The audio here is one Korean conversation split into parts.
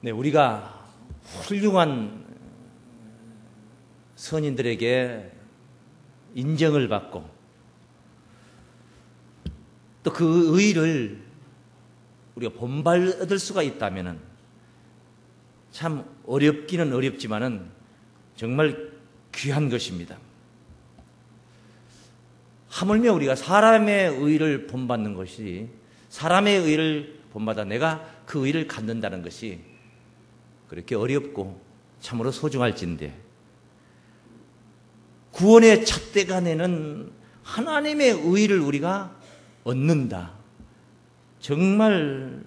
네, 우리가 훌륭한 선인들에게 인정을 받고 또 그 의의를 우리가 본받을 수가 있다면 참 어렵기는 어렵지만은 정말 귀한 것입니다. 하물며 우리가 사람의 의의를 본받는 것이, 사람의 의의를 본받아 내가 그 의의를 갖는다는 것이 그렇게 어렵고 참으로 소중할진데, 구원의 잣대가 내는 하나님의 의의를 우리가 얻는다. 정말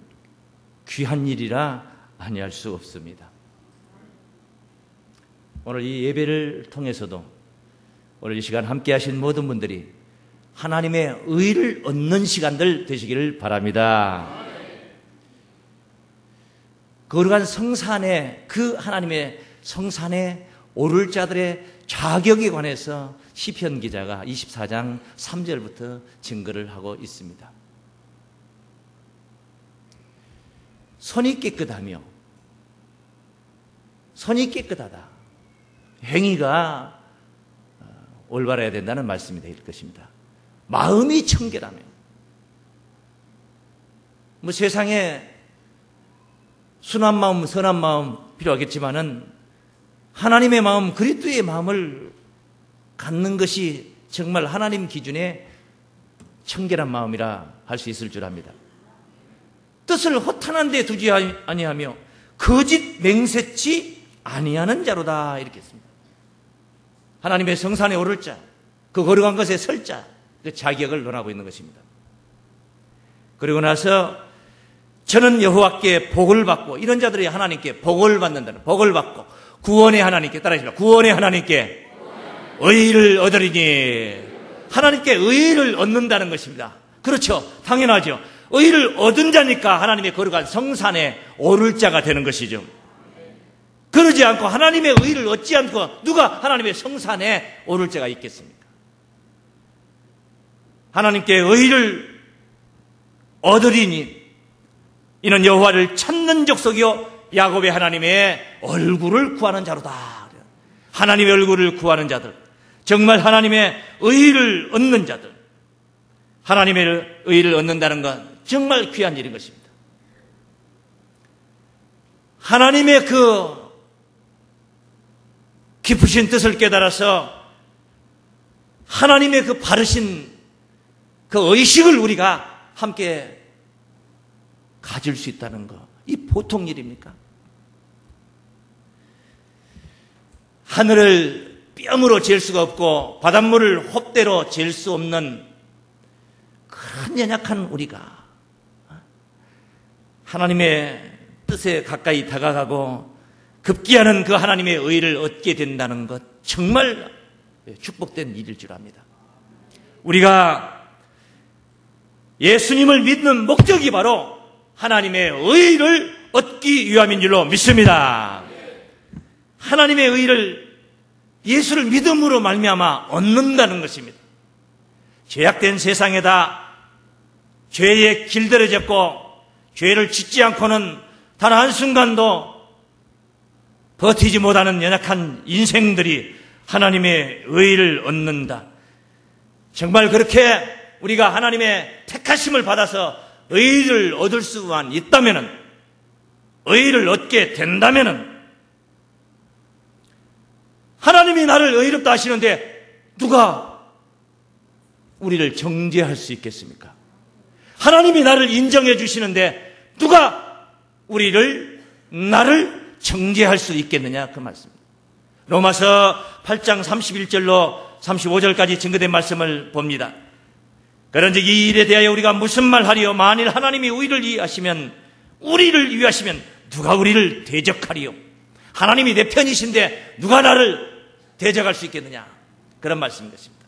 귀한 일이라 아니할 수 없습니다. 오늘 이 예배를 통해서도 오늘 이 시간 함께 하신 모든 분들이 하나님의 의의를 얻는 시간들 되시기를 바랍니다. 거룩한 성산에, 그 하나님의 성산에 오를 자들의 자격에 관해서 시편 기자가 24장 3절부터 증거를 하고 있습니다. 손이 깨끗하며, 손이 깨끗하다. 행위가 올바라야 된다는 말씀이 될 것입니다. 마음이 청결하며, 세상에 순한 마음, 선한 마음 필요하겠지만은 하나님의 마음, 그리스도의 마음을 갖는 것이 정말 하나님 기준의 청결한 마음이라 할 수 있을 줄 압니다. 뜻을 허탄한 데 두지 아니하며 거짓 맹세치 아니하는 자로다, 이렇게 했습니다. 하나님의 성산에 오를 자, 그 거룩한 것에 설 자, 그 자격을 논하고 있는 것입니다. 그리고 나서 저는 여호와께 복을 받고, 이런 자들이 하나님께 복을 받는다는, 복을 받고 구원의 하나님께, 따라하십시오. 구원의 하나님께 의의를 얻으리니, 하나님께 의의를 얻는다는 것입니다. 그렇죠, 당연하죠. 의의를 얻은 자니까 하나님의 거룩한 성산에 오를 자가 되는 것이죠. 그러지 않고 하나님의 의의를 얻지 않고 누가 하나님의 성산에 오를 자가 있겠습니까? 하나님께 의의를 얻으리니 이는 여호와를 찾는 족속이요 야곱의 하나님의 얼굴을 구하는 자로다. 하나님의 얼굴을 구하는 자들, 정말 하나님의 의의를 얻는 자들, 하나님의 의의를 얻는다는 건 정말 귀한 일인 것입니다. 하나님의 그 깊으신 뜻을 깨달아서 하나님의 그 바르신 그 의식을 우리가 함께 가질 수 있다는 것, 이 보통 일입니까? 하늘을 뼘으로 잴 수가 없고 바닷물을 홉대로 잴 수 없는 그런 연약한 우리가 하나님의 뜻에 가까이 다가가고 급기야는 그 하나님의 의의를 얻게 된다는 것, 정말 축복된 일일 줄 압니다. 우리가 예수님을 믿는 목적이 바로 하나님의 의의를 얻기 위함인 줄로 믿습니다. 하나님의 의의를, 예수를 믿음으로 말미암아 얻는다는 것입니다. 죄악된 세상에다 죄에 길들여졌고 죄를 짓지 않고는 단 한순간도 버티지 못하는 연약한 인생들이 하나님의 의의를 얻는다. 정말 그렇게 우리가 하나님의 택하심을 받아서 의의를 얻을 수만 있다면은, 의의를 얻게 된다면은, 하나님이 나를 의롭다 하시는데 누가 우리를 정죄할 수 있겠습니까? 하나님이 나를 인정해 주시는데 누가 나를 정죄할 수 있겠느냐, 그 말씀입니다. 로마서 8장 31절로 35절까지 증거된 말씀을 봅니다. 그런즉 이 일에 대하여 우리가 무슨 말하리요? 만일 하나님이 우리를 위하시면 누가 우리를 대적하리요? 하나님이 내 편이신데 누가 나를 대적할 수 있겠느냐, 그런 말씀인 것입니다.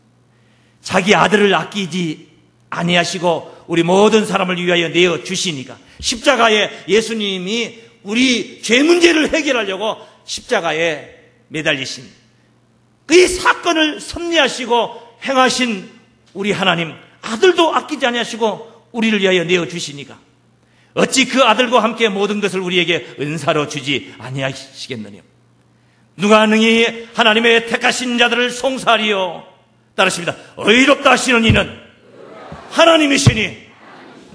자기 아들을 아끼지 아니하시고 우리 모든 사람을 위하여 내어 주시니까, 십자가에 예수님이 우리 죄 문제를 해결하려고 십자가에 매달리신 그 사건을 섭리하시고 행하신 우리 하나님, 아들도 아끼지 아니하시고 우리를 위하여 내어 주시니까 어찌 그 아들과 함께 모든 것을 우리에게 은사로 주지 아니하시겠느냐. 누가 능히 하나님의 택하신 자들을 송사하리요. 따르십니다. 의롭다 하시는 이는 하나님이시니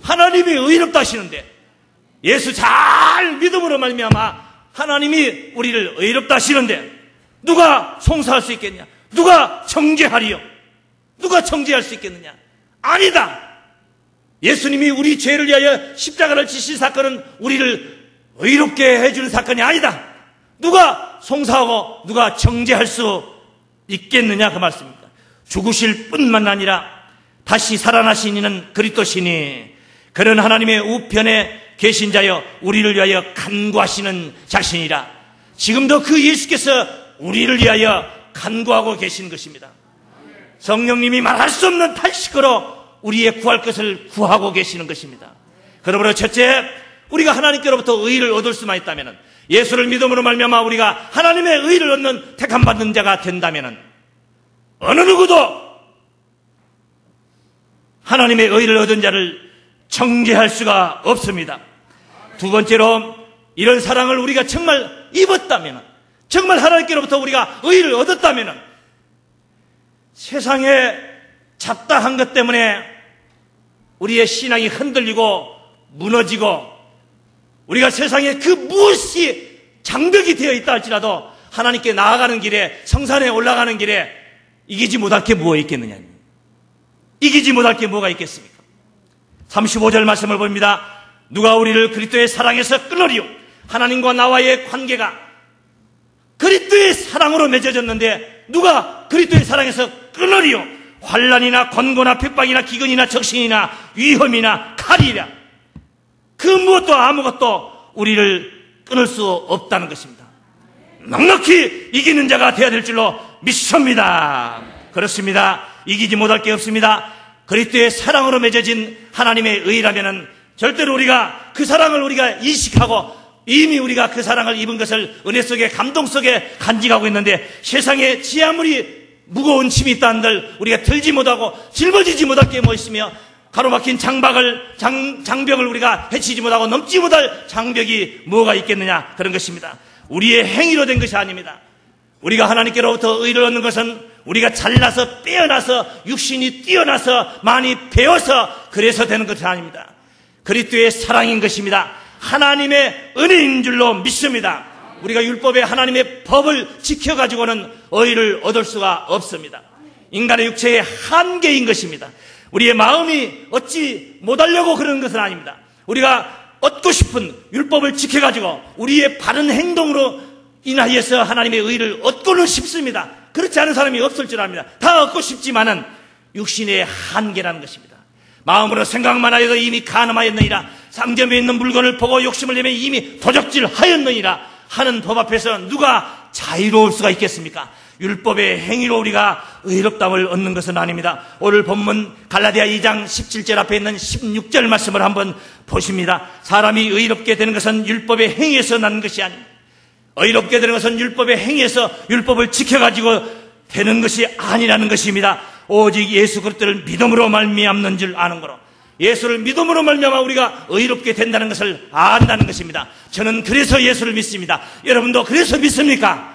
하나님이 의롭다 하시는데, 예수 잘 믿음으로 말미암아 하나님이 우리를 의롭다 하시는데 누가 송사할 수 있겠냐? 누가 정죄하리요? 누가 정죄할 수 있겠느냐? 아니다. 예수님이 우리 죄를 위하여 십자가를 지신 사건은 우리를 의롭게 해주는 사건이 아니다. 누가 송사하고 누가 정죄할 수 있겠느냐, 그 말씀입니다. 죽으실 뿐만 아니라 다시 살아나신 이는 그리스도시니 그런 하나님의 우편에 계신 자여 우리를 위하여 간구하시는 자신이라. 지금도 그 예수께서 우리를 위하여 간구하고 계신 것입니다. 성령님이 말할 수 없는 탄식으로 우리의 구할 것을 구하고 계시는 것입니다. 그러므로 첫째, 우리가 하나님께로부터 의를 얻을 수만 있다면, 예수를 믿음으로 말미암아 우리가 하나님의 의를 얻는 택함받는 자가 된다면 어느 누구도 하나님의 의를 얻은 자를 정죄할 수가 없습니다. 두 번째로, 이런 사랑을 우리가 정말 입었다면, 정말 하나님께로부터 우리가 의를 얻었다면, 세상에 잡다한 것 때문에 우리의 신앙이 흔들리고 무너지고 우리가 세상에 그 무엇이 장벽이 되어 있다 할지라도 하나님께 나아가는 길에, 성산에 올라가는 길에 이기지 못할 게 뭐가 있겠느냐. 이기지 못할 게 뭐가 있겠습니까? 35절 말씀을 봅니다. 누가 우리를 그리스도의 사랑에서 끊으리요. 하나님과 나와의 관계가 그리스도의 사랑으로 맺어졌는데 누가 그리스도의 사랑에서 끊으리요. 환난이나 권고나 핍박이나 기근이나 적신이나 위험이나 칼이라. 그 무엇도 아무것도 우리를 끊을 수 없다는 것입니다. 넉넉히 이기는 자가 되어야 될 줄로 믿습니다. 그렇습니다. 이기지 못할 게 없습니다. 그리스도의 사랑으로 맺어진 하나님의 의라면은 절대로 우리가 그 사랑을 우리가 인식하고 이미 우리가 그 사랑을 입은 것을 은혜 속에, 감동 속에 간직하고 있는데, 세상에 지 아무리 무거운 짐이 있다 한들 우리가 들지 못하고 짊어지지 못할 게 뭐 있으며, 가로막힌 장벽을 우리가 해치지 못하고 넘지 못할 장벽이 뭐가 있겠느냐, 그런 것입니다. 우리의 행위로 된 것이 아닙니다. 우리가 하나님께로부터 의를 얻는 것은 우리가 잘나서 빼어나서 육신이 뛰어나서 많이 배워서 그래서 되는 것이 아닙니다. 그리스도의 사랑인 것입니다. 하나님의 은혜인 줄로 믿습니다. 우리가 율법의 하나님의 법을 지켜가지고는 의를 얻을 수가 없습니다. 인간의 육체의 한계인 것입니다. 우리의 마음이 얻지 못하려고 그러는 것은 아닙니다. 우리가 얻고 싶은 율법을 지켜가지고 우리의 바른 행동으로 인하여서 하나님의 의를 얻고는 싶습니다. 그렇지 않은 사람이 없을 줄 압니다. 다 얻고 싶지만은 육신의 한계라는 것입니다. 마음으로 생각만 하여도 이미 간음하였느니라. 상점에 있는 물건을 보고 욕심을 내면 이미 도적질하였느니라 하는 법 앞에서 누가 자유로울 수가 있겠습니까? 율법의 행위로 우리가 의롭다함을 얻는 것은 아닙니다. 오늘 본문 갈라디아 2장 17절 앞에 있는 16절 말씀을 한번 보십니다. 사람이 의롭게 되는 것은 율법의 행위에서 나는 것이 아닙니다. 의롭게 되는 것은 율법의 행위에서 율법을 지켜가지고 되는 것이 아니라는 것입니다. 오직 예수 그리스도를 믿음으로 말미암는 줄 아는 거로, 예수를 믿음으로 말미암아 우리가 의롭게 된다는 것을 안다는 것입니다. 저는 그래서 예수를 믿습니다. 여러분도 그래서 믿습니까?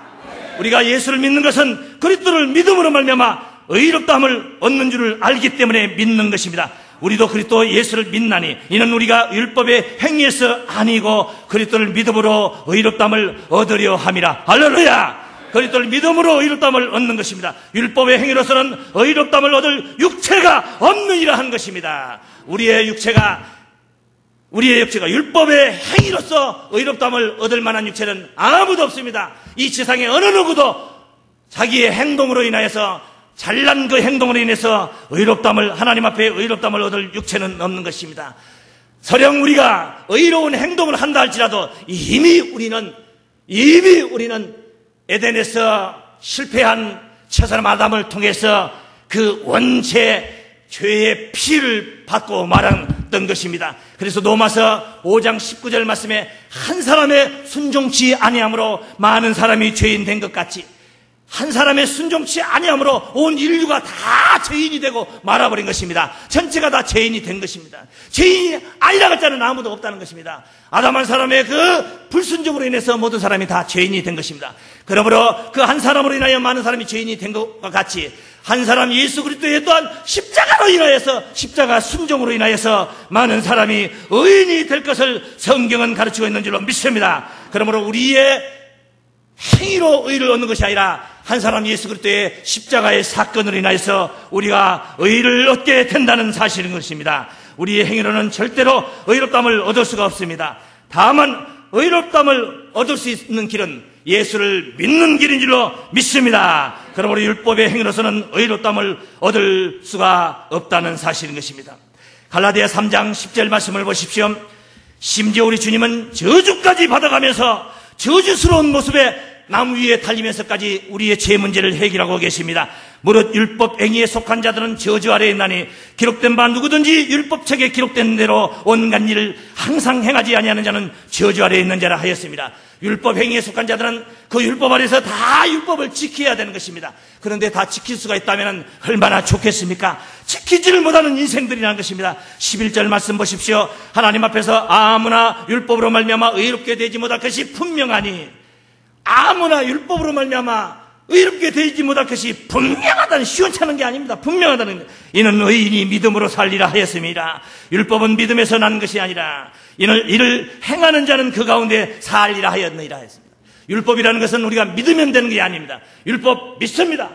우리가 예수를 믿는 것은 그리스도를 믿음으로 말미암아 의롭다함을 얻는 줄을 알기 때문에 믿는 것입니다. 우리도 그리스도 예수를 믿나니 이는 우리가 율법의 행위에서 아니고 그리스도를 믿음으로 의롭다함을 얻으려 함이라. 할렐루야! 그리스도를 믿음으로 의롭다함을 얻는 것입니다. 율법의 행위로서는 의롭다함을 얻을 육체가 없느니라 한 것입니다. 우리의 육체가 율법의 행위로서 의롭다함을 얻을 만한 육체는 아무도 없습니다. 이 세상에 어느 누구도 자기의 행동으로 인하여서, 잘난 그 행동으로 인해서 의롭다함을, 하나님 앞에 의롭다함을 얻을 육체는 없는 것입니다. 설령 우리가 의로운 행동을 한다 할지라도 이미 우리는 에덴에서 실패한 첫사람 아담을 통해서 그 원죄 죄의 피를 받고 말았던 것입니다. 그래서 로마서 5장 19절 말씀에 한 사람의 순종치 아니함으로 많은 사람이 죄인 된 것 같이 한 사람의 순종치 아니함으로 온 인류가 다 죄인이 되고 말아버린 것입니다. 전체가 다 죄인이 된 것입니다. 죄인이 아니라고 할 자는 아무도 없다는 것입니다. 아담 한 사람의 그 불순종으로 인해서 모든 사람이 다 죄인이 된 것입니다. 그러므로 그 한 사람으로 인하여 많은 사람이 죄인이 된 것과 같이 한 사람 예수 그리스도의 또한 십자가로 인하여서, 십자가 순종으로 인하여서 많은 사람이 의인이 될 것을 성경은 가르치고 있는 줄로 믿습니다. 그러므로 우리의 행위로 의를 얻는 것이 아니라 한 사람 예수 그리스도의 십자가의 사건으로 인하여서 우리가 의를 얻게 된다는 사실인 것입니다. 우리의 행위로는 절대로 의롭다함을 얻을 수가 없습니다. 다만 의롭다함을 얻을 수 있는 길은 예수를 믿는 길인 줄로 믿습니다. 그러므로 율법의 행위로서는 의롭다함을 얻을 수가 없다는 사실인 것입니다. 갈라디아 3장 10절 말씀을 보십시오. 심지어 우리 주님은 저주까지 받아가면서 저주스러운 모습에 나무 위에 달리면서까지 우리의 죄 문제를 해결하고 계십니다. 무릇 율법 행위에 속한 자들은 저주 아래에 있나니 기록된 바 누구든지 율법책에 기록된 대로 온갖 일을 항상 행하지 아니하는 자는 저주 아래에 있는 자라 하였습니다. 율법 행위에 속한 자들은 그 율법 아래에서 다 율법을 지켜야 되는 것입니다. 그런데 다 지킬 수가 있다면 얼마나 좋겠습니까? 지키지를 못하는 인생들이라는 것입니다. 11절 말씀 보십시오. 하나님 앞에서 아무나 율법으로 말미암아 의롭게 되지 못할 것이 분명하니, 아무나 율법으로 말미암아 의롭게 되지 못할 것이 분명하다는, 시원찮은 게 아닙니다. 분명하다는 것. 이는 의인이 믿음으로 살리라 하였습니다. 율법은 믿음에서 난 것이 아니라 이를 행하는 자는 그 가운데 살리라 하였느니라 했습니다. 율법이라는 것은 우리가 믿으면 되는 게 아닙니다. 율법 믿습니다.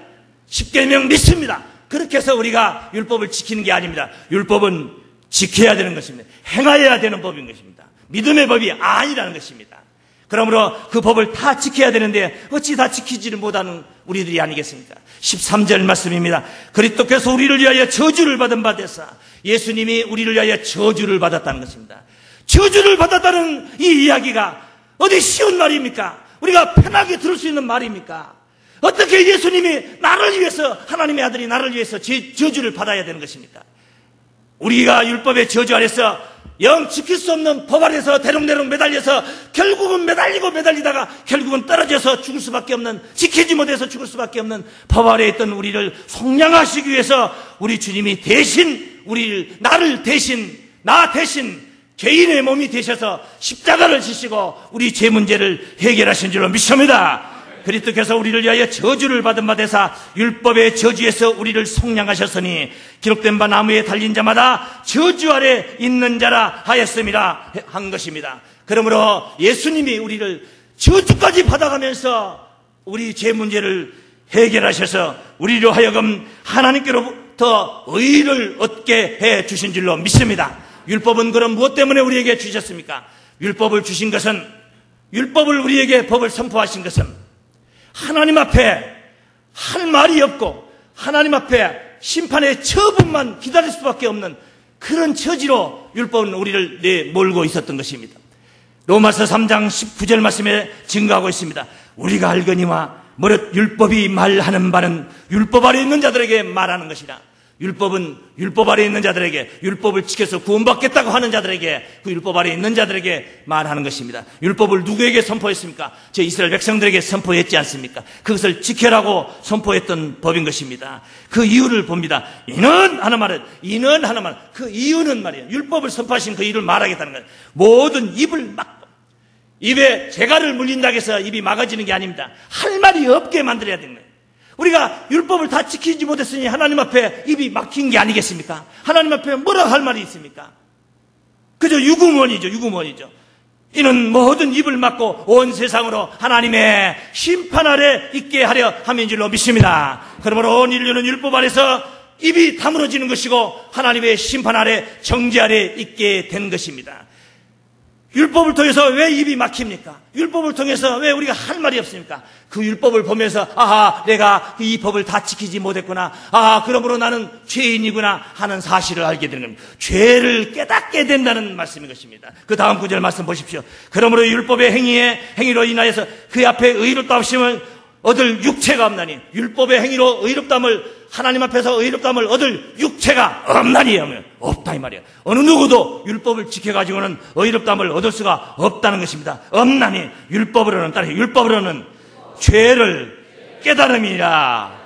십계명 믿습니다. 그렇게 해서 우리가 율법을 지키는 게 아닙니다. 율법은 지켜야 되는 것입니다. 행하여야 되는 법인 것입니다. 믿음의 법이 아니라는 것입니다. 그러므로 그 법을 다 지켜야 되는데 어찌 다 지키지를 못하는 우리들이 아니겠습니까? 13절 말씀입니다. 그리스도께서 우리를 위하여 저주를 받은 바 되사, 예수님이 우리를 위하여 저주를 받았다는 것입니다. 저주를 받았다는 이 이야기가 어디 쉬운 말입니까? 우리가 편하게 들을 수 있는 말입니까? 어떻게 예수님이 나를 위해서, 하나님의 아들이 나를 위해서 저주를 받아야 되는 것입니까? 우리가 율법의 저주 아래서 영 지킬 수 없는 법 아래서 대롱대롱 매달려서 결국은 매달리다가 결국은 떨어져서 죽을 수밖에 없는, 지키지 못해서 죽을 수밖에 없는 법 아래에 있던 우리를 속량하시기 위해서 우리 주님이 대신 나 대신 죄인의 몸이 되셔서 십자가를 지시고 우리 죄 문제를 해결하신 줄로 믿습니다. 그리스도께서 우리를 위하여 저주를 받은 바 되사 율법의 저주에서 우리를 속량하셨으니 기록된 바 나무에 달린 자마다 저주 아래 있는 자라 하였음이라 한 것입니다. 그러므로 예수님이 우리를 저주까지 받아가면서 우리 죄 문제를 해결하셔서 우리로 하여금 하나님께로부터 의를 얻게 해 주신 줄로 믿습니다. 율법은 그럼 무엇 때문에 우리에게 주셨습니까? 율법을 주신 것은, 율법을 우리에게 법을 선포하신 것은 하나님 앞에 할 말이 없고 하나님 앞에 심판의 처분만 기다릴 수밖에 없는 그런 처지로 율법은 우리를 내몰고 있었던 것입니다. 로마서 3장 19절 말씀에 증거하고 있습니다. 우리가 알거니와 무릇 율법이 말하는 바는 율법 아래 있는 자들에게 말하는 것이라. 율법은 율법 아래 있는 자들에게, 율법을 지켜서 구원받겠다고 하는 자들에게, 그 율법 아래 있는 자들에게 말하는 것입니다. 율법을 누구에게 선포했습니까? 저 이스라엘 백성들에게 선포했지 않습니까? 그것을 지켜라고 선포했던 법인 것입니다. 그 이유를 봅니다. 이는 하나 말은, 그 이유는 말이에요. 율법을 선포하신 그 이유를 말하겠다는 거예요. 모든 입을 막고, 입에 재갈을 물린다고 해서 입이 막아지는 게 아닙니다. 할 말이 없게 만들어야 되는 거예요. 우리가 율법을 다 지키지 못했으니 하나님 앞에 입이 막힌 게 아니겠습니까? 하나님 앞에 뭐라 할 말이 있습니까? 그저 유구무원이죠. 이는 모든 입을 막고 온 세상으로 하나님의 심판 아래 있게 하려 함인 줄로 믿습니다. 그러므로 온 인류는 율법 아래서 입이 다물어지는 것이고 하나님의 심판 아래, 정죄 아래 있게 된 것입니다. 율법을 통해서 왜 입이 막힙니까? 율법을 통해서 왜 우리가 할 말이 없습니까? 그 율법을 보면서 내가 이 법을 다 지키지 못했구나, 그러므로 나는 죄인이구나 하는 사실을 알게 되는 겁니다. 죄를 깨닫게 된다는 말씀인 것입니다. 그 다음 구절 말씀 보십시오. 그러므로 율법의 행위로 인하여서 그 앞에 의롭다함을 얻을 육체가 없나니, 율법의 행위로 의롭다함을, 하나님 앞에서 의롭다함을 얻을 육체가 없나니 하면 없다 이 말이에요. 어느 누구도 율법을 지켜가지고는 의롭다함을 얻을 수가 없다는 것입니다. 없나니, 율법으로는 죄를 깨달음이라.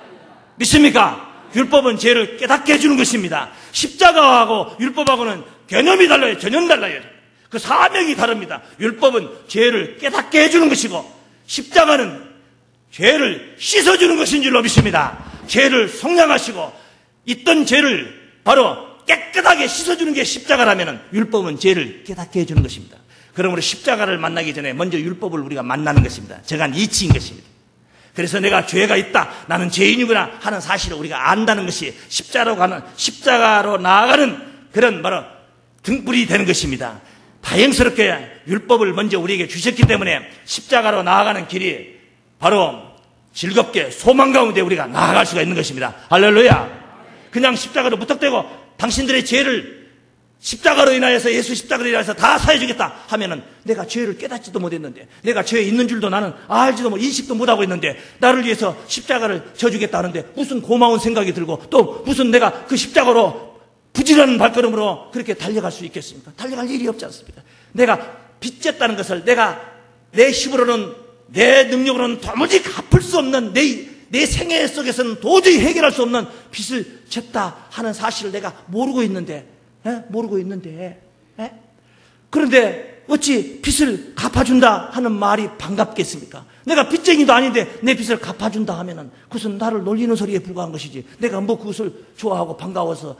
믿습니까? 율법은 죄를 깨닫게 해주는 것입니다. 십자가하고 율법하고는 개념이 달라요. 전혀 달라요. 그 사명이 다릅니다. 율법은 죄를 깨닫게 해주는 것이고 십자가는 죄를 씻어주는 것인 줄로 믿습니다. 죄를 속량하시고 있던 죄를 바로 깨끗하게 씻어주는 게 십자가라면 율법은 죄를 깨닫게 해주는 것입니다. 그러므로 십자가를 만나기 전에 먼저 율법을 우리가 만나는 것입니다. 정한 이치인 것입니다. 그래서 내가 죄가 있다, 나는 죄인이구나 하는 사실을 우리가 안다는 것이 십자가로 나아가는 그런 바로 등불이 되는 것입니다. 다행스럽게 율법을 먼저 우리에게 주셨기 때문에 십자가로 나아가는 길이 바로 즐겁게 소망 가운데 우리가 나아갈 수가 있는 것입니다. 할렐루야. 그냥 십자가로 무턱대고 당신들의 죄를 십자가로 인하여서 예수 십자가로 인하여서 다 사해주겠다 하면은 내가 죄를 깨닫지도 못했는데, 내가 죄에 있는 줄도 나는 알지도 인식도 못하고 있는데 나를 위해서 십자가를 져주겠다 하는데 무슨 고마운 생각이 들고 또 무슨 내가 그 십자가로 부지런한 발걸음으로 그렇게 달려갈 수 있겠습니까? 달려갈 일이 없지 않습니까? 내가 빚졌다는 것을 내가 내 힘으로는 내 능력으로는 도무지 갚을 수 없는 내 생애 속에서는 도저히 해결할 수 없는 빚을 졌다 하는 사실을 내가 모르고 있는데 그런데 어찌 빚을 갚아준다 하는 말이 반갑겠습니까? 내가 빚쟁이도 아닌데 내 빚을 갚아준다 하면은 그것은 나를 놀리는 소리에 불과한 것이지 내가 뭐 그것을 좋아하고 반가워서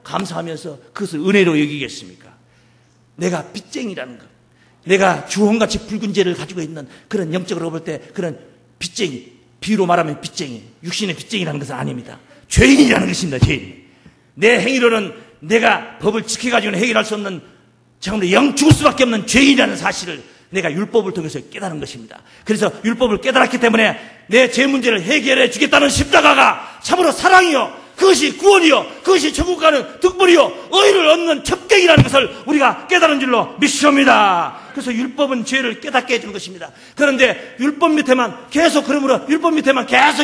감사하면서 그것을 은혜로 여기겠습니까? 내가 빚쟁이라는 것, 내가 주홍같이 붉은 죄를 가지고 있는 그런 영적으로 볼 때 그런 빚쟁이, 비유로 말하면 빚쟁이, 육신의 빚쟁이라는 것은 아닙니다. 죄인이라는 것입니다. 죄인. 내 행위로는 내가 법을 지켜가지고는 해결할 수 없는 정말 영 죽을 수밖에 없는 죄인이라는 사실을 내가 율법을 통해서 깨달은 것입니다. 그래서 율법을 깨달았기 때문에 내 죄 문제를 해결해 주겠다는 십자가가 참으로 사랑이요, 그것이 구원이요, 그것이 천국 가는 등불이요, 의를 얻는 첩경이라는 것을 우리가 깨달은 줄로 믿습니다. 그래서 율법은 죄를 깨닫게 해주는 것입니다. 그런데 율법 밑에만 계속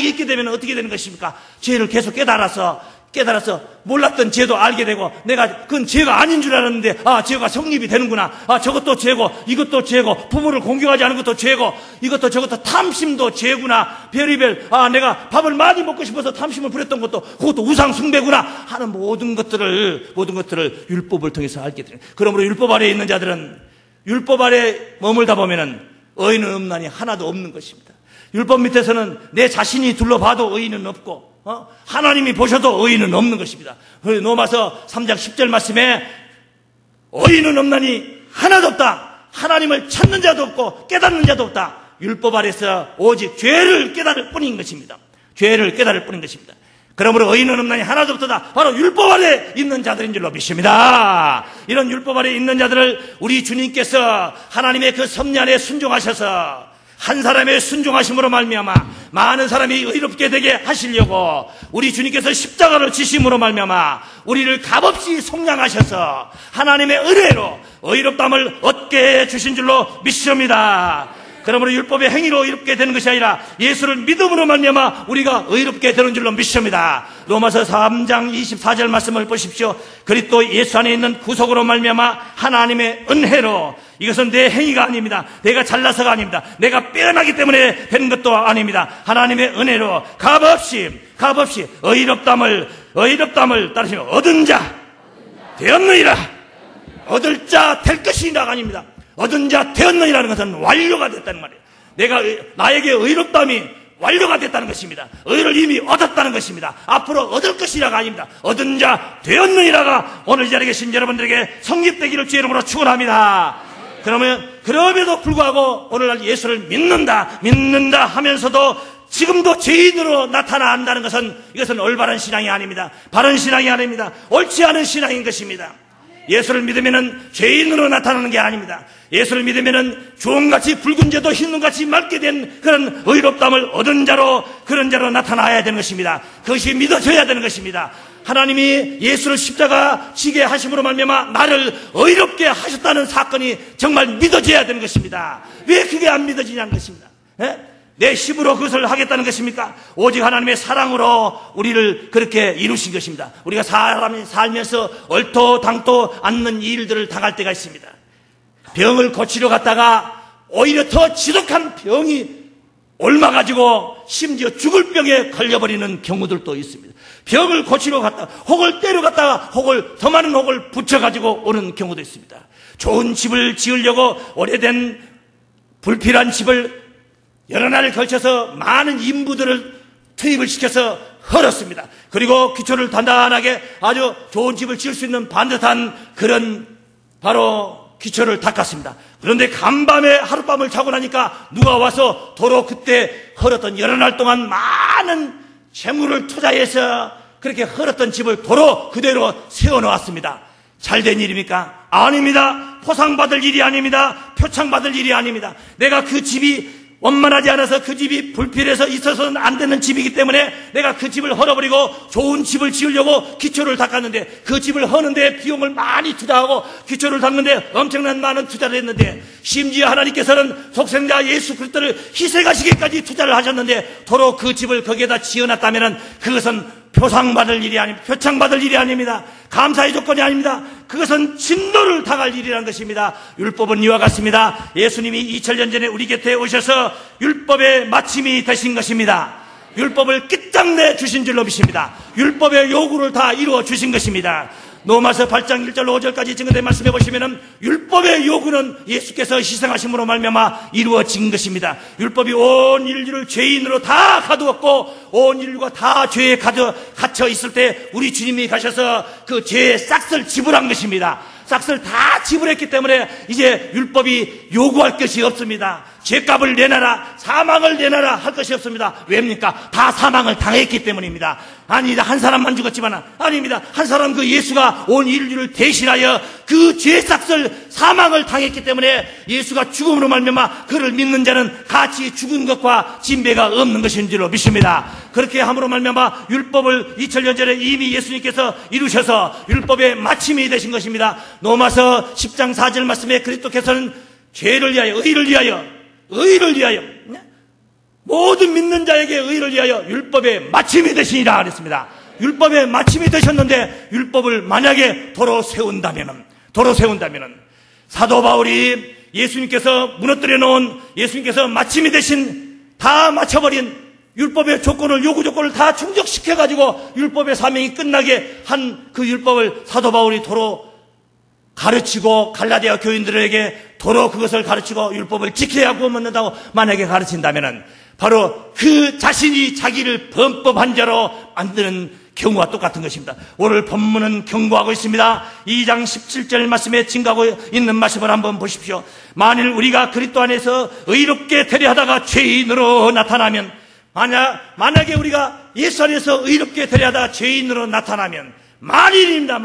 있게 되면 어떻게 되는 것입니까? 죄를 계속 깨달아서 몰랐던 죄도 알게 되고 내가 그건 죄가 아닌 줄 알았는데 죄가 성립이 되는구나. 저것도 죄고 이것도 죄고 부모를 공경하지 않은 것도 죄고 이것도 저것도 탐심도 죄구나. 별의별 내가 밥을 많이 먹고 싶어서 탐심을 부렸던 것도 그것도 우상 숭배구나 하는 모든 것들을 율법을 통해서 알게 되는. 그러므로 율법 아래에 있는 자들은 율법 아래 머물다 보면은 의인은 없나니 하나도 없는 것입니다. 율법 밑에서는 내 자신이 둘러봐도 의인은 없고 하나님이 보셔도 의인은 없는 것입니다. 로마서 3장 10절 말씀에 의인은 없나니 하나도 없다. 하나님을 찾는 자도 없고 깨닫는 자도 없다. 율법 아래서 오직 죄를 깨달을 뿐인 것입니다. 죄를 깨달을 뿐인 것입니다. 그러므로 의인은 없나니 하나도 없다. 바로 율법 아래 있는 자들인 줄로 믿습니다. 이런 율법 아래 있는 자들을 우리 주님께서 하나님의 그 섭리 안에 순종하셔서 한 사람의 순종하심으로 말미암아 많은 사람이 의롭게 되게 하시려고 우리 주님께서 십자가를 지심으로 말미암아 우리를 값없이 속량하셔서 하나님의 은혜로 의롭다함을 얻게 해주신 줄로 믿습니다. 그러므로 율법의 행위로 의롭게 되는 것이 아니라 예수를 믿음으로 말미암아 우리가 의롭게 되는 줄로 믿습니다. 로마서 3장 24절 말씀을 보십시오. 그리스도 예수 안에 있는 구속으로 말미암아 하나님의 은혜로, 이것은 내 행위가 아닙니다. 내가 잘나서가 아닙니다. 내가 빼어나기 때문에 되는 것도 아닙니다. 하나님의 은혜로 값없이 의롭다함을 따르시며 얻은 자 되었느니라. 얻을 자 될 것이니라가 아닙니다. 얻은 자 되었느니라는 것은 완료가 됐다는 말이에요. 나에게 의롭다함이 완료가 됐다는 것입니다. 의를 이미 얻었다는 것입니다. 앞으로 얻을 것이라가 아닙니다. 얻은 자 되었느니라가 오늘 이 자리에 계신 여러분들에게 성립되기를 주의 이름으로 축원합니다. 그럼에도 불구하고 오늘날 예수를 믿는다 하면서도 지금도 죄인으로 나타난다는 것은 이것은 올바른 신앙이 아닙니다. 바른 신앙이 아닙니다. 옳지 않은 신앙인 것입니다. 예수를 믿으면은 죄인으로 나타나는 게 아닙니다. 예수를 믿으면은 주홍같이 붉은 죄도 흰눈같이 맑게 된 그런 의롭다함을 얻은 자로, 그런 자로 나타나야 되는 것입니다. 그것이 믿어져야 되는 것입니다. 하나님이 예수를 십자가 지게 하심으로 말미암아 나를 의롭게 하셨다는 사건이 정말 믿어져야 되는 것입니다. 왜 그게 안 믿어지냐는 것입니다. 내 힘으로 그것을 하겠다는 것입니까? 오직 하나님의 사랑으로 우리를 그렇게 이루신 것입니다. 우리가 사람이 살면서 얼토당토 않는 일들을 당할 때가 있습니다. 병을 고치러 갔다가 오히려 더 지독한 병이 옮아가지고 심지어 죽을 병에 걸려버리는 경우들도 있습니다. 병을 고치러 갔다가 혹을 때려 갔다가 혹을 더 많은 혹을 붙여가지고 오는 경우도 있습니다. 좋은 집을 지으려고 오래된 불필요한 집을 여러 날 걸쳐서 많은 인부들을 투입을 시켜서 헐었습니다. 그리고 기초를 단단하게 아주 좋은 집을 지을 수 있는 반듯한 그런 바로 기초를 닦았습니다. 그런데 간밤에 하룻밤을 자고 나니까 누가 와서 도로 그때 헐었던 여러 날 동안 많은 재물을 투자해서 그렇게 헐었던 집을 도로 그대로 세워놓았습니다. 잘된 일입니까? 아닙니다. 포상받을 일이 아닙니다. 표창받을 일이 아닙니다. 내가 그 집이 원만하지 않아서 그 집이 불필요해서 있어서는 안 되는 집이기 때문에 내가 그 집을 헐어버리고 좋은 집을 지으려고 기초를 닦았는데 그 집을 허는데 비용을 많이 투자하고 기초를 닦는데 엄청난 많은 투자를 했는데 심지어 하나님께서는 속생자 예수 그리스도를 희생하시기까지 투자를 하셨는데 도로 그 집을 거기에다 지어놨다면 그것은 표상받을 일이 아닙니다. 표창받을 일이 아닙니다. 감사의 조건이 아닙니다. 그것은 진노를 당할 일이라는 것입니다. 율법은 이와 같습니다. 예수님이 2000년 전에 우리 곁에 오셔서 율법의 마침이 되신 것입니다. 율법을 끝장내 주신 줄로 믿습니다. 율법의 요구를 다 이루어 주신 것입니다. 로마서 8장 1절 5절까지 증거된 말씀해 보시면은 율법의 요구는 예수께서 희생하심으로 말미암아 이루어진 것입니다. 율법이 온 인류를 죄인으로 다 가두었고 온 인류가 다 죄에 갇혀 있을 때 우리 주님이 가셔서 그 죄의 싹을 지불한 것입니다. 싹을 다 지불했기 때문에 이제 율법이 요구할 것이 없습니다. 죄값을 내놔라, 사망을 내놔라 할 것이 없습니다. 왜입니까? 다 사망을 당했기 때문입니다. 아니다, 한 사람만 죽었지만 아닙니다. 한 사람 그 예수가 온 인류를 대신하여 그 죄싹을 사망을 당했기 때문에 예수가 죽음으로 말미암아 그를 믿는 자는 같이 죽은 것과 진배가 없는 것인 줄로 믿습니다. 그렇게 함으로 말미암아 율법을 2000년 전에 이미 예수님께서 이루셔서 율법의 마침이 되신 것입니다. 로마서 10장 4절 말씀에 그리스도께서는 죄를 위하여 의를 위하여 모든 믿는 자에게 의를 위하여 율법의 마침이 되시니라 그랬습니다. 율법의 마침이 되셨는데 율법을 만약에 도로 세운다면은 사도 바울이 예수님께서 무너뜨려 놓은 예수님께서 마침이 되신 다 맞춰버린 율법의 조건을 요구 조건을 다 충족시켜 가지고 율법의 사명이 끝나게 한 그 율법을 사도 바울이 도로 가르치고 갈라디아 교인들에게 도로 그것을 가르치고 율법을 지켜야 구원 얻는다고 만약에 가르친다면은 바로 그 자신이 자기를 범법한 자로 만드는 경우와 똑같은 것입니다. 오늘 본문은 경고하고 있습니다. 2장 17절 말씀에 증가하고 있는 말씀을 한번 보십시오. 만일 우리가 그리스도 안에서 의롭게 되려 하다가 죄인으로 나타나면 만약에 우리가 예수 안에서 의롭게 되려 하다가 죄인으로 나타나면 만일입니다.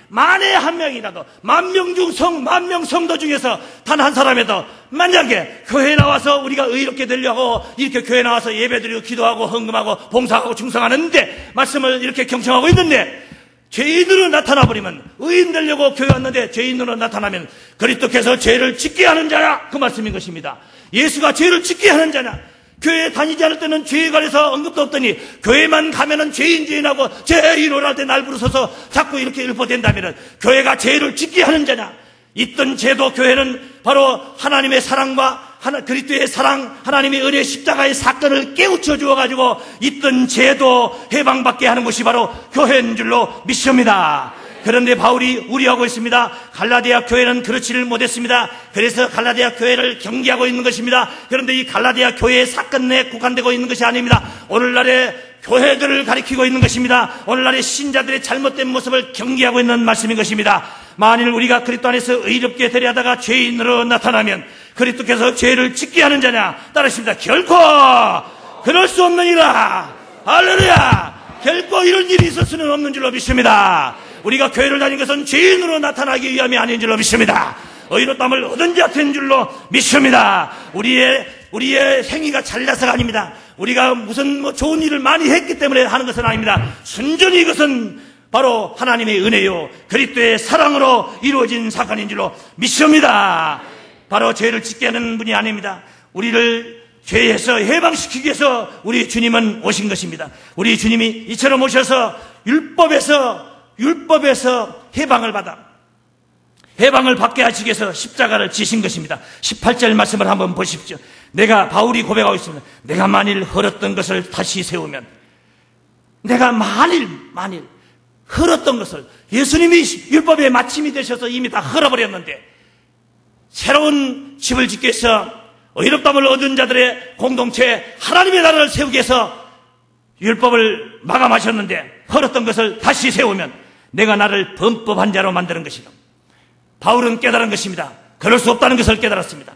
만에 한 명이라도 만 명 성도 중에서 단 한 사람에도 만약에 교회에 나와서 우리가 의롭게 되려고 이렇게 교회에 나와서 예배드리고 기도하고 헌금하고 봉사하고 충성하는데 말씀을 이렇게 경청하고 있는데 죄인으로 나타나버리면 의인 되려고 교회 왔는데 죄인으로 나타나면 그리스도께서 죄를 짓게 하는 자야 그 말씀인 것입니다. 예수가 죄를 짓게 하는 자냐? 교회에 다니지 않을 때는 죄에 관해서 언급도 없더니 교회만 가면은 죄인하고 죄인으로 할 때 날 부르셔서 자꾸 이렇게 읊어댄다면은 교회가 죄를 짓게 하는 자냐? 있던 죄도 교회는 바로 하나님의 사랑과 그리스도의 사랑, 하나님의 은혜 십자가의 사건을 깨우쳐 주어가지고 있던 죄도 해방받게 하는 것이 바로 교회인 줄로 믿습니다. 그런데 바울이 우려하고 있습니다. 갈라디아 교회는 그렇지를 못했습니다. 그래서 갈라디아 교회를 경계하고 있는 것입니다. 그런데 이 갈라디아 교회의 사건 내에 국한되고 있는 것이 아닙니다. 오늘날의 교회들을 가리키고 있는 것입니다. 오늘날의 신자들의 잘못된 모습을 경계하고 있는 말씀인 것입니다. 만일 우리가 그리스도 안에서 의롭게 되려 하다가 죄인으로 나타나면 그리스도께서 죄를 짓게 하는 자냐? 따르십니다. 결코 그럴 수 없느니라. 할렐루야. 결코 이런 일이 있을 수는 없는 줄로 믿습니다. 우리가 교회를 다니는 것은 죄인으로 나타나기 위함이 아닌 줄로 믿습니다. 의롭다함을 얻은 자 된 줄로 믿습니다. 우리의 행위가 잘나서가 아닙니다. 우리가 무슨 좋은 일을 많이 했기 때문에 하는 것은 아닙니다. 순전히 이것은 바로 하나님의 은혜요 그리스도의 사랑으로 이루어진 사건인 줄로 믿습니다. 바로 죄를 짓게 하는 분이 아닙니다. 우리를 죄에서 해방시키기 위해서 우리 주님은 오신 것입니다. 우리 주님이 이처럼 오셔서 율법에서 해방을 받아 해방을 받게 하시기 위해서 십자가를 지신 것입니다. 18절 말씀을 한번 보십시오. 바울이 고백하고 있습니다. 내가 만일 헐었던 것을 다시 세우면, 내가 만일 헐었던 것을, 예수님이 율법의 마침이 되셔서 이미 다 헐어버렸는데 새로운 집을 짓기 위해서 의롭다함을 얻은 자들의 공동체, 하나님의 나라를 세우기 위해서 율법을 마감하셨는데 헐었던 것을 다시 세우면 내가 나를 범법한 자로 만드는 것이다. 바울은 깨달은 것입니다. 그럴 수 없다는 것을 깨달았습니다.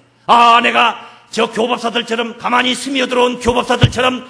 내가 저 교법사들처럼, 가만히 스며들어온 교법사들처럼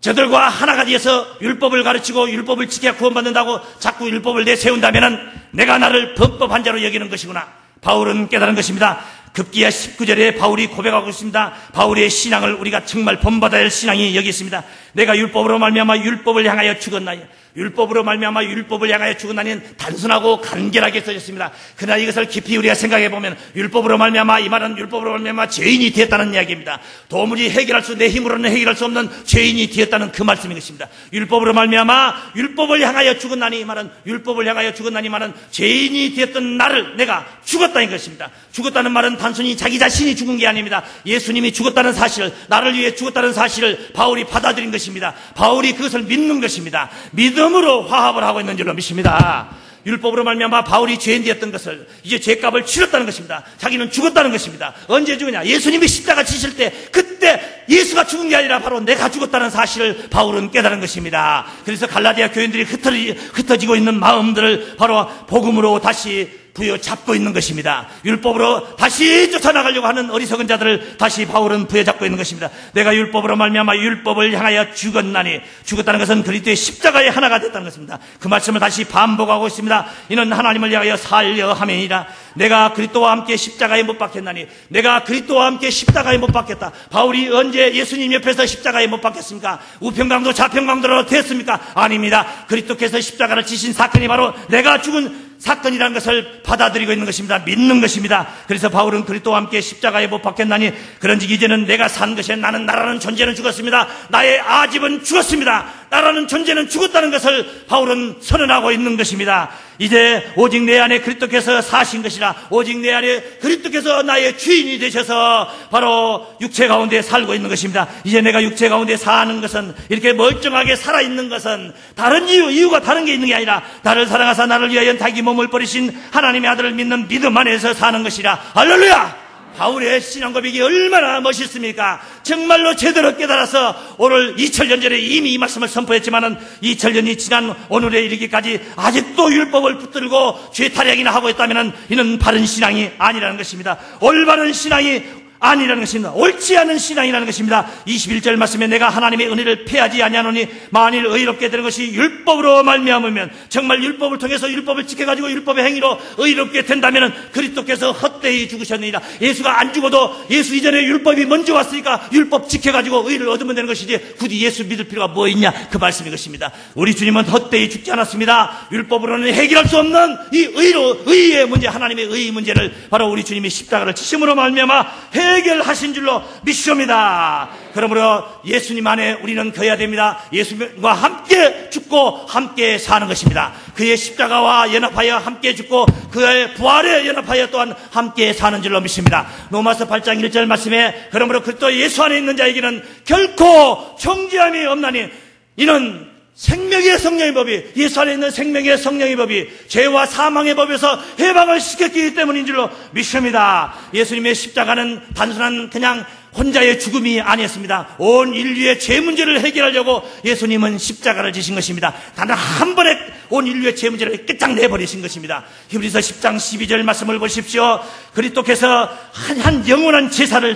저들과 하나가 되어서 율법을 가르치고 율법을 지켜야 구원받는다고 자꾸 율법을 내세운다면 내가 나를 범법한 자로 여기는 것이구나. 바울은 깨달은 것입니다. 급기야 19절에 바울이 고백하고 있습니다. 바울의 신앙을 우리가 정말 본받아야 할 신앙이 여기 있습니다. 내가 율법으로 말미암아 율법을 향하여 죽었나니, 율법으로 말미암아 율법을 향하여 죽었나니 단순하고 간결하게 써졌습니다. 그러나 이것을 깊이 우리가 생각해 보면 율법으로 말미암아, 이 말은 율법으로 말미암아 죄인이 되었다는 이야기입니다. 도무지 내 힘으로는 해결할 수 없는 죄인이 되었다는 그 말씀인 것입니다. 율법으로 말미암아 율법을 향하여 죽었나니, 이 말은 율법을 향하여 죽었나니, 이 말은 죄인이 되었던 나를 내가 죽었다는 것입니다. 죽었다는 말은 단순히 자기 자신이 죽은 게 아닙니다. 예수님이 죽었다는 사실을, 나를 위해 죽었다는 사실을 바울이 받아들인 것입니다. 바울이 그것을 믿는 것입니다. 믿음으로 화합을 하고 있는 줄로 믿습니다. 율법으로 말미암아 바울이 죄인 되었던 것을 이제 죄값을 치렀다는 것입니다. 자기는 죽었다는 것입니다. 언제 죽으냐? 예수님이 십자가 지실 때, 그때 예수가 죽은 게 아니라 바로 내가 죽었다는 사실을 바울은 깨달은 것입니다. 그래서 갈라디아 교인들이 흩어지고 있는 마음들을 바로 복음으로 다시 부여잡고 있는 것입니다. 율법으로 다시 쫓아나가려고 하는 어리석은 자들을 다시 바울은 부여잡고 있는 것입니다. 내가 율법으로 말미암아 율법을 향하여 죽었나니, 죽었다는 것은 그리스도의 십자가의 하나가 됐다는 것입니다. 그 말씀을 다시 반복하고 있습니다. 이는 하나님을 위하여 살려 함이니라. 내가 그리스도와 함께 십자가에 못 박혔나니, 내가 그리스도와 함께 십자가에 못 박혔다. 바울이 언제 예수님 옆에서 십자가에 못 박혔습니까? 우평강도 좌평강도로 됐습니까? 아닙니다. 그리스도께서 십자가를 지신 사건이 바로 내가 죽은 사건이라는 것을 받아들이고 있는 것입니다. 믿는 것입니다. 그래서 바울은 그리스도와 함께 십자가에 못 박혔나니, 그런즉 이제는 내가 산 것에 나라는 존재는 죽었습니다. 나의 아집은 죽었습니다. 나라는 존재는 죽었다는 것을 바울은 선언하고 있는 것입니다. 이제 오직 내 안에 그리스도께서 사신 것이라, 오직 내 안에 그리스도께서 나의 주인이 되셔서 바로 육체 가운데 살고 있는 것입니다. 이제 내가 육체 가운데 사는 것은, 이렇게 멀쩡하게 살아있는 것은 다른 이유가 다른 게 있는 게 아니라, 나를 사랑하사 나를 위하여 자기 몸을 버리신 하나님의 아들을 믿는 믿음 안에서 사는 것이라. 할렐루야! 바울의 신앙 고백이 얼마나 멋있습니까? 정말로 제대로 깨달아서 오늘 2000년 전에 이미 이 말씀을 선포했지만은 2000년이 지난 오늘에 이르기까지 아직도 율법을 붙들고 죄 타령이나 하고 있다면은 이는 바른 신앙이 아니라는 것입니다. 올바른 신앙이 아니라는 것입니다. 옳지 않은 신앙이라는 것입니다. 21절 말씀에 내가 하나님의 은혜를 패하지 아니하노니 만일 의롭게 되는 것이 율법으로 말미암으면, 정말 율법을 통해서 율법을 지켜가지고 율법의 행위로 의롭게 된다면 그리스도께서 헛되이 죽으셨느니라. 예수가 안 죽어도 예수 이전에 율법이 먼저 왔으니까 율법 지켜가지고 의를 얻으면 되는 것이지 굳이 예수 믿을 필요가 뭐 있냐, 그 말씀인 것입니다. 우리 주님은 헛되이 죽지 않았습니다. 율법으로는 해결할 수 없는 이 의의 문제, 하나님의 의의 문제를 바로 우리 주님이 십자가를 지심으로 말미암아 해결하신 줄로 믿습니다. 그러므로 예수님 안에 우리는 거해야 됩니다. 예수님과 함께 죽고 함께 사는 것입니다. 그의 십자가와 연합하여 함께 죽고 그의 부활에 연합하여 또한 함께 사는 줄로 믿습니다. 로마서 8장 1절 말씀에 그러므로 그리스도 예수 안에 있는 자에게는 결코 정죄함이 없나니, 이는 생명의 성령의 법이, 예수 안에 있는 생명의 성령의 법이 죄와 사망의 법에서 해방을 시켰기 때문인 줄로 믿습니다. 예수님의 십자가는 단순한 그냥 혼자의 죽음이 아니었습니다. 온 인류의 죄 문제를 해결하려고 예수님은 십자가를 지신 것입니다. 단 한 번에 온 인류의 죄 문제를 끝장내버리신 것입니다. 히브리서 10장 12절 말씀을 보십시오. 그리스도께서 한 영원한 제사를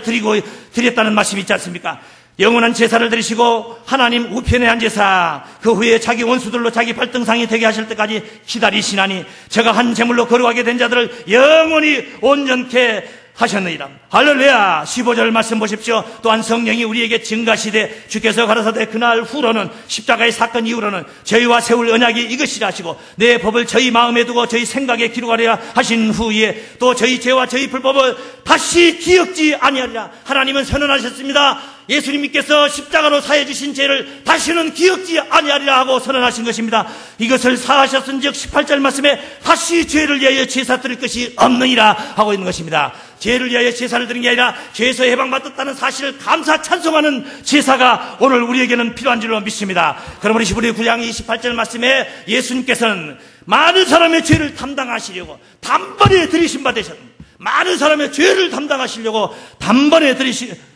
드렸다는 말씀이 있지 않습니까? 영원한 제사를 드리시고 하나님 우편에 앉으사 그 후에 자기 원수들로 자기 발등상이 되게 하실 때까지 기다리시나니 저가 한 제물로 거룩하게 된 자들을 영원히 온전케 하셨느니라. 할렐루야. 15절 말씀 보십시오. 또한 성령이 우리에게 증가시되 주께서 가라사대 그날 후로는, 십자가의 사건 이후로는 저희와 세울 언약이 이것이라 하시고 내 법을 저희 마음에 두고 저희 생각에 기록하려 하신 후에 또 저희 죄와 저희 불법을 다시 기억지 아니하리라. 하나님은 선언하셨습니다. 예수님께서 십자가로 사해 주신 죄를 다시는 기억지 아니하리라 하고 선언하신 것입니다. 이것을 사하셨은즉 18절 말씀에 다시 죄를 위하여 제사 드릴 것이 없느니라 하고 있는 것입니다. 죄를 위하여 제사를 드리는 게 아니라 죄에서 해방받았다는 사실을 감사 찬송하는 제사가 오늘 우리에게는 필요한 줄로 믿습니다. 그러므로 히브리 9장 28절 말씀에 예수님께서는 많은 사람의 죄를 담당하시려고 단번에 들이신 바 되셨습니다. 많은 사람의 죄를 담당하시려고 단번에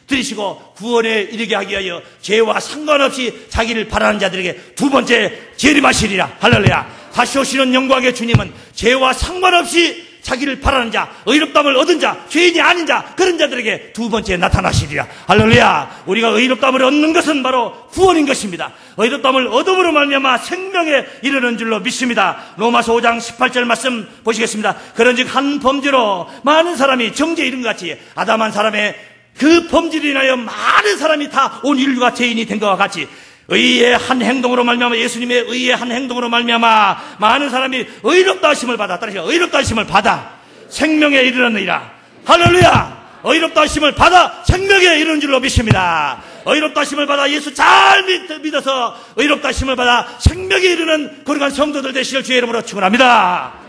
들이시고 구원에 이르게 하기 위하여 죄와 상관없이 자기를 바라는 자들에게 두 번째 재림하시리라. 할렐루야. 다시 오시는 영광의 주님은 죄와 상관없이 자기를 바라는 자, 의롭다함을 얻은 자, 죄인이 아닌 자, 그런 자들에게 두 번째 나타나시리라. 할렐루야. 우리가 의롭다함을 얻는 것은 바로 구원인 것입니다. 의롭다함을 얻음으로 말미암아 생명에 이르는 줄로 믿습니다. 로마서 5장 18절 말씀 보시겠습니다. 그런즉 한 범죄로 많은 사람이 정죄에 이른 것 같이 아담 한 사람의 그 범죄로 인하여 많은 사람이 다 온 인류가 죄인이 된 것과 같이 의의 한 행동으로 말미암아, 예수님의 의의 한 행동으로 말미암아 많은 사람이 의롭다 하심을 받아, 따라서 의롭다 하심을 받아 생명에 이르느니라. 할렐루야. 의롭다 하심을 받아 생명에 이르는 줄로 믿습니다. 의롭다 하심을 받아 예수 잘 믿어서 의롭다 하심을 받아 생명에 이르는 거룩한 성도들 되시길 주의 이름으로 축원합니다.